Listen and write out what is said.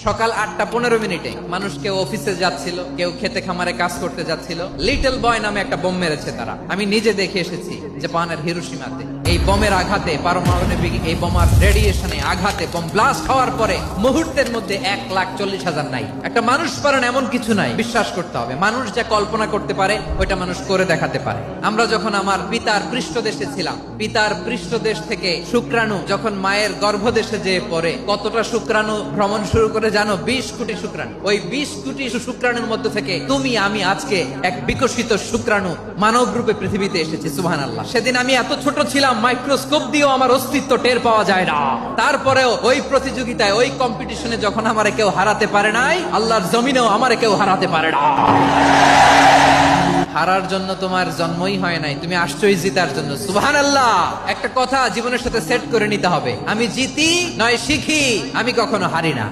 সকাল 8:15 মানুষ কেউ অফিসে যাচ্ছিল, কেউ খেতে খামারে কাজ করতে যাচ্ছিল। লিটল বয় নামে একটা বোম মেরেছে তারা। আমি নিজে দেখে এসেছি জাপানের হিরোশিমাতে। এই বোমের আঘাতে, পারমাণবিক এই বোমার রেডিয়েশনে আঘাতে, বোম ব্লাস্ট হওয়ার পরে মুহূর্তের মধ্যে 1,40,000 নাই। একটা মানুষ পারেন এমন কিছু নাই, বিশ্বাস করতে হবে। মানুষ যা কল্পনা করতে পারে ওইটা মানুষ করে দেখাতে পারে। আমরা যখন আমার পিতার পৃষ্ঠদেশে ছিলাম, পিতার পৃষ্ঠদেশ থেকে শুক্রাণু যখন মায়ের গর্ভদেশে যেয়ে পড়ে, কতটা শুক্রাণু ভ্রমণ শুরু করে জানো? 20 কোটি শুক্রাণু। ওই 20 কোটি শুক্রাণুর মধ্যে থেকে তুমি আমি আজকে এক বিকশিত শুক্রাণু মানব রূপে পৃথিবীতে এসেছি। সুবহানাল্লাহ। সেদিন আমি এত ছোট ছিলাম, মাইক্রোস্কোপ দিয়েও আমার অস্তিত্ব টের পাওয়া যায় না। তারপরেও ওই প্রতিযোগিতায়, ওই কম্পিটিশনে যখন আমারে কেউ হারাতে পারে নাই, আল্লাহর জমিনেও আমারে কেউ হারাতে পারে না। হারার জন্য তোমার জন্মই হয় নাই, তুমি আসছোই জিতার জন্য। সুবহানাল্লাহ। একটা কথা জীবনের সাথে সেট করে নিতে হবে, আমি জিতি নয় শিখি, আমি কখনো হারি না।